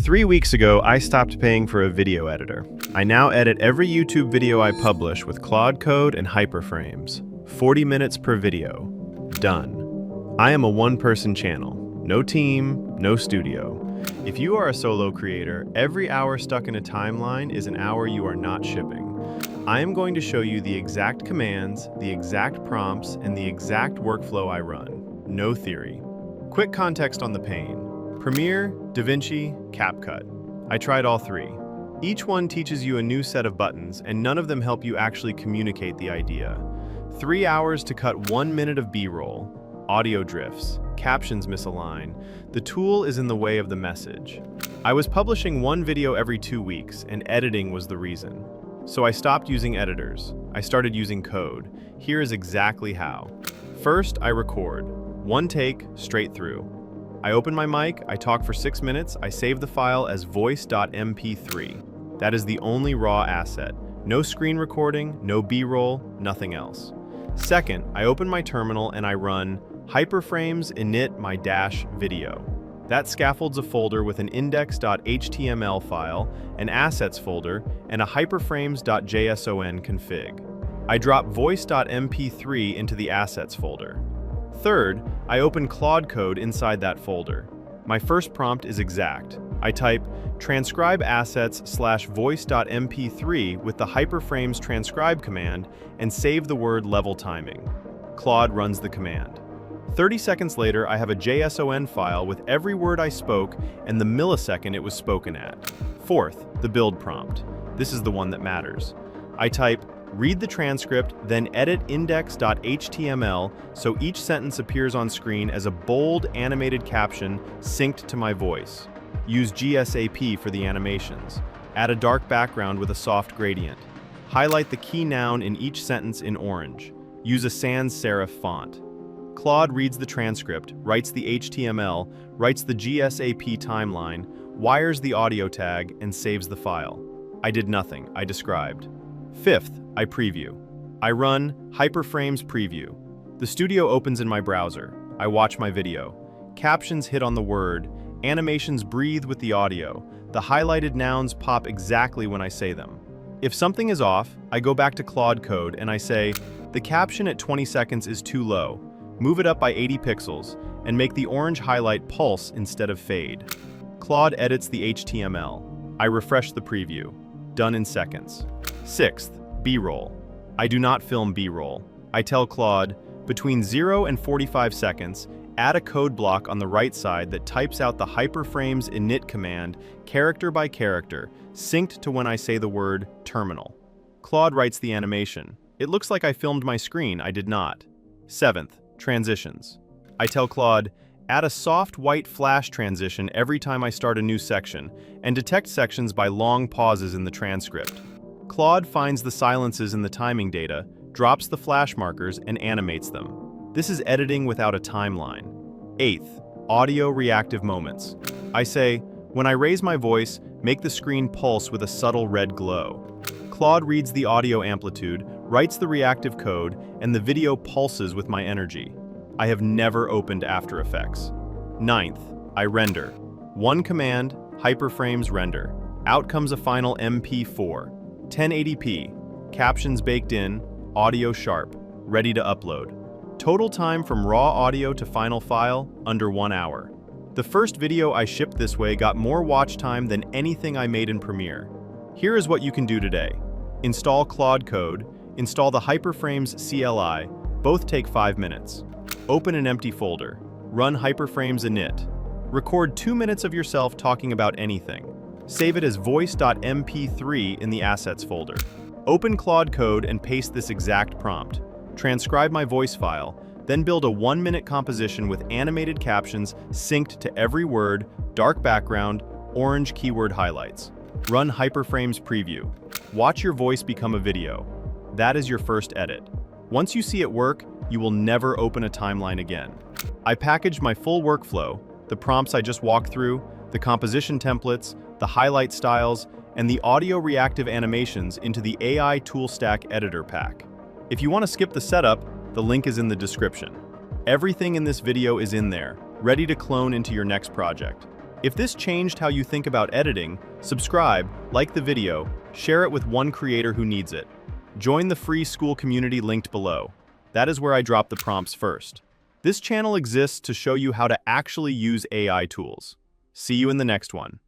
3 weeks ago, I stopped paying for a video editor. I now edit every YouTube video I publish with Claude Code and HyperFrames. 40 minutes per video. Done. I am a one-person channel. No team, no studio. If you are a solo creator, every hour stuck in a timeline is an hour you are not shipping. I am going to show you the exact commands, the exact prompts, and the exact workflow I run. No theory. Quick context on the pane. Premiere, DaVinci, CapCut. I tried all three. Each one teaches you a new set of buttons, and none of them help you actually communicate the idea. 3 hours to cut 1 minute of B-roll. Audio drifts. Captions misalign. The tool is in the way of the message. I was publishing one video every 2 weeks, and editing was the reason. So I stopped using editors. I started using code. Here is exactly how. First, I record. One take, straight through. I open my mic, I talk for 6 minutes, I save the file as voice.mp3. That is the only raw asset. No screen recording, no B-roll, nothing else. Second, I open my terminal and I run HyperFrames init my dash video. That scaffolds a folder with an index.html file, an assets folder, and a hyperframes.json config. I drop voice.mp3 into the assets folder. Third, I open Claude Code inside that folder. My first prompt is exact. I type transcribe assets/voice.mp3 with the hyperframes transcribe command and save the word level timing. Claude runs the command. 30 seconds later, I have a JSON file with every word I spoke and the millisecond it was spoken at. Fourth, the build prompt. This is the one that matters. I type read the transcript, then edit index.html so each sentence appears on screen as a bold animated caption synced to my voice. Use GSAP for the animations. Add a dark background with a soft gradient. Highlight the key noun in each sentence in orange. Use a sans serif font. Claude reads the transcript, writes the HTML, writes the GSAP timeline, wires the audio tag, and saves the file. I did nothing, I described. Fifth, I preview. I run HyperFrames preview. The studio opens in my browser. I watch my video. Captions hit on the word. Animations breathe with the audio. The highlighted nouns pop exactly when I say them. If something is off, I go back to Claude Code and I say, the caption at 20 seconds is too low. Move it up by 80 pixels and make the orange highlight pulse instead of fade. Claude edits the HTML. I refresh the preview. Done in seconds. Sixth, B-roll. I do not film B-roll. I tell Claude, between 0 and 45 seconds, add a code block on the right side that types out the hyperframes init command, character by character, synced to when I say the word terminal. Claude writes the animation. It looks like I filmed my screen, I did not. Seventh, transitions. I tell Claude, add a soft white flash transition every time I start a new section, and detect sections by long pauses in the transcript. Claude finds the silences in the timing data, drops the flash markers, and animates them. This is editing without a timeline. Eighth, audio reactive moments. I say, when I raise my voice, make the screen pulse with a subtle red glow. Claude reads the audio amplitude, writes the reactive code, and the video pulses with my energy. I have never opened After Effects. Ninth, I render. One command, HyperFrames render. Out comes a final MP4. 1080p, captions baked in, audio sharp, ready to upload. Total time from raw audio to final file, under 1 hour. The first video I shipped this way got more watch time than anything I made in Premiere. Here is what you can do today. Install Claude Code, install the HyperFrames CLI, both take 5 minutes. Open an empty folder, run HyperFrames init. Record 2 minutes of yourself talking about anything. Save it as voice.mp3 in the assets folder. Open Claude Code and paste this exact prompt. Transcribe my voice file, then build a 1-minute composition with animated captions synced to every word, dark background, orange keyword highlights. Run HyperFrames preview. Watch your voice become a video. That is your first edit. Once you see it work, you will never open a timeline again. I packaged my full workflow, the prompts I just walked through, the composition templates, the highlight styles, and the audio reactive animations into the AI Toolstack Editor pack. If you want to skip the setup, the link is in the description. Everything in this video is in there, ready to clone into your next project. If this changed how you think about editing, subscribe, like the video, share it with one creator who needs it. Join the free school community linked below. That is where I drop the prompts first. This channel exists to show you how to actually use AI tools. See you in the next one.